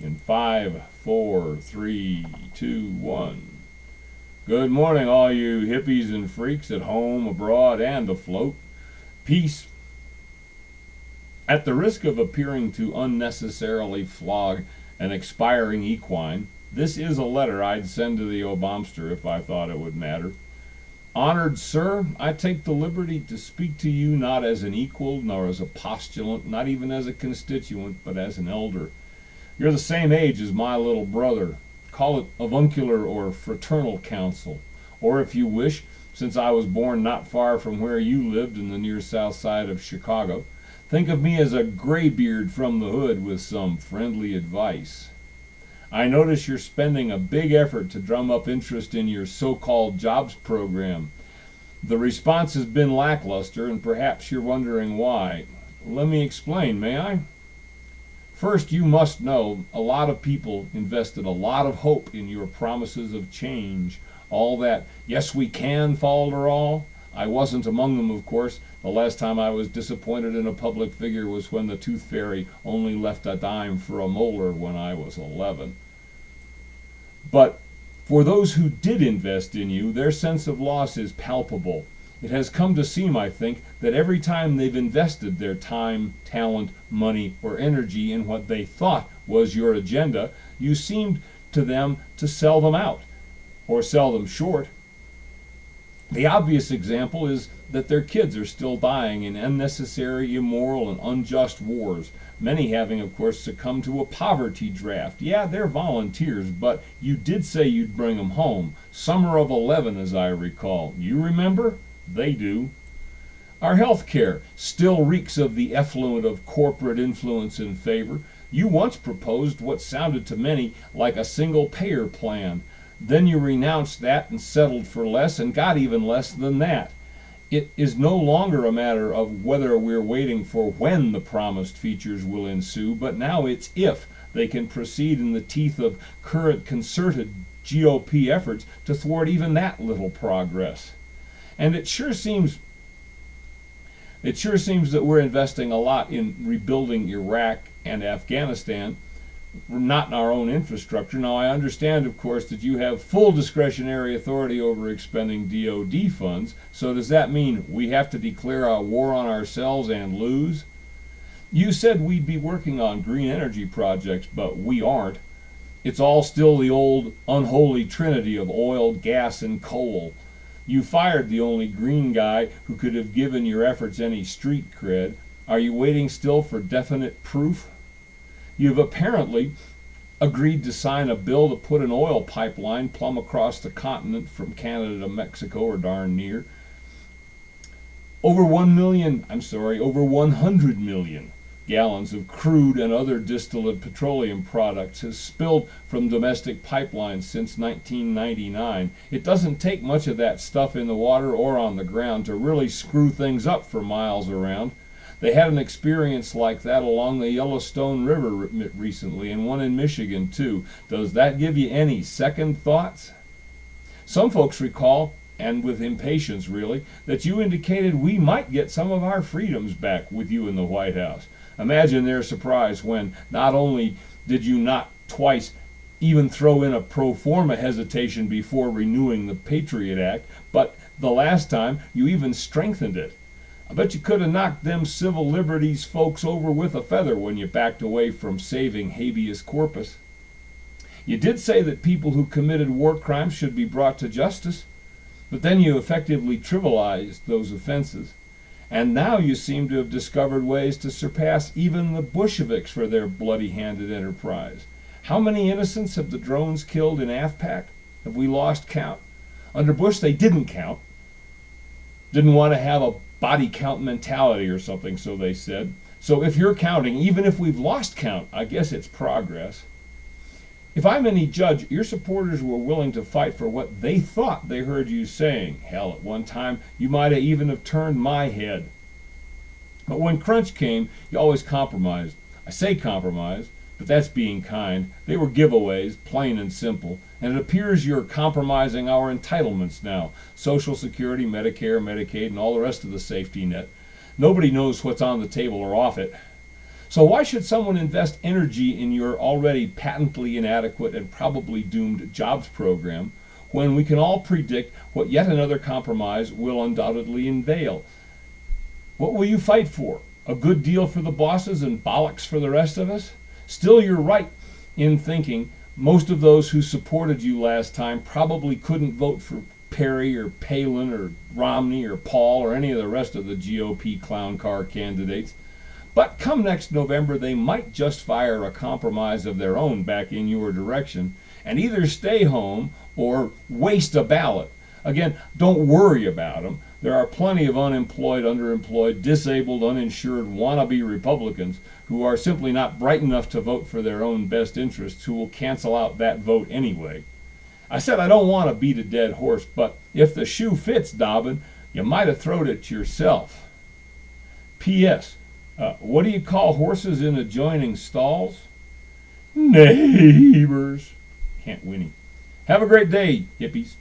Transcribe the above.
in 5, 4, 3, 2, 1. Good morning, all you hippies and freaks at home, abroad, and afloat. Peace. At the risk of appearing to unnecessarily flog an expiring equine, this is a letter I'd send to the Ob'd't if I thought it would matter. Honored sir, I take the liberty to speak to you not as an equal, nor as a postulant, not even as a constituent, but as an elder. You're the same age as my little brother. Call it avuncular or fraternal council. Or if you wish, since I was born not far from where you lived in the near south side of Chicago, think of me as a graybeard from the hood with some friendly advice. I notice you're spending a big effort to drum up interest in your so-called jobs program. The response has been lackluster, and perhaps you're wondering why. Let me explain, may I? First, you must know a lot of people invested a lot of hope in your promises of change. All that, yes we can, falderall. I wasn't among them, of course. The last time I was disappointed in a public figure was when the tooth fairy only left a dime for a molar when I was 11. But for those who did invest in you, their sense of loss is palpable. It has come to seem, I think, that every time they've invested their time, talent, money, or energy in what they thought was your agenda, you seemed to them to sell them out, or sell them short. The obvious example is that their kids are still dying in unnecessary, immoral, and unjust wars, many having, of course, succumbed to a poverty draft. Yeah, they're volunteers, but you did say you'd bring them home. Summer of 11, as I recall. You remember? They do. Our health care still reeks of the effluent of corporate influence and favor. You once proposed what sounded to many like a single-payer plan. Then you renounced that and settled for less and got even less than that. It is no longer a matter of whether we're waiting for when the promised features will ensue, but now it's if they can proceed in the teeth of current concerted GOP efforts to thwart even that little progress. And it sure seems that we're investing a lot in rebuilding Iraq and Afghanistan, not in our own infrastructure. Now, I understand, of course, that you have full discretionary authority over expending DoD funds, so does that mean we have to declare a war on ourselves and lose? You said we'd be working on green energy projects, but we aren't. It's all still the old unholy trinity of oil, gas, and coal. You fired the only green guy who could have given your efforts any street cred. Are you waiting still for definite proof? You've apparently agreed to sign a bill to put an oil pipeline plumb across the continent from Canada to Mexico, or darn near. Over 100 million gallons of crude and other distillate petroleum products has spilled from domestic pipelines since 1999. It doesn't take much of that stuff in the water or on the ground to really screw things up for miles around. They had an experience like that along the Yellowstone River recently, and one in Michigan too. Does that give you any second thoughts? Some folks recall, and with impatience really, that you indicated we might get some of our freedoms back with you in the White House. Imagine their surprise when not only did you not twice even throw in a pro forma hesitation before renewing the Patriot Act, but the last time you even strengthened it. I bet you could have knocked them civil liberties folks over with a feather when you backed away from saving habeas corpus. You did say that people who committed war crimes should be brought to justice, but then you effectively trivialized those offenses. And now you seem to have discovered ways to surpass even the Bolsheviks for their bloody-handed enterprise. How many innocents have the drones killed in AFPAC? Have we lost count? Under Bush, they didn't count. Didn't want to have a body count mentality or something, so they said. So if you're counting, even if we've lost count, I guess it's progress. If I'm any judge, your supporters were willing to fight for what they thought they heard you saying. Hell, at one time, you might have even have turned my head. But when crunch came, you always compromised. I say compromised, but that's being kind. They were giveaways, plain and simple. And it appears you're compromising our entitlements now. Social Security, Medicare, Medicaid, and all the rest of the safety net. Nobody knows what's on the table or off it. So why should someone invest energy in your already patently inadequate and probably doomed jobs program when we can all predict what yet another compromise will undoubtedly unveil? What will you fight for? A good deal for the bosses and bollocks for the rest of us? Still, you're right in thinking most of those who supported you last time probably couldn't vote for Perry or Palin or Romney or Paul or any of the rest of the GOP clown car candidates. But come next November, they might just fire a compromise of their own back in your direction and either stay home or waste a ballot. Again, don't worry about them. There are plenty of unemployed, underemployed, disabled, uninsured, wannabe Republicans who are simply not bright enough to vote for their own best interests, who will cancel out that vote anyway. I said I don't want to beat a dead horse, but if the shoe fits, Dobbin, you might have thrown it yourself. P.S. What do you call horses in adjoining stalls? Neighbors. Can't whinny. Have a great day, hippies.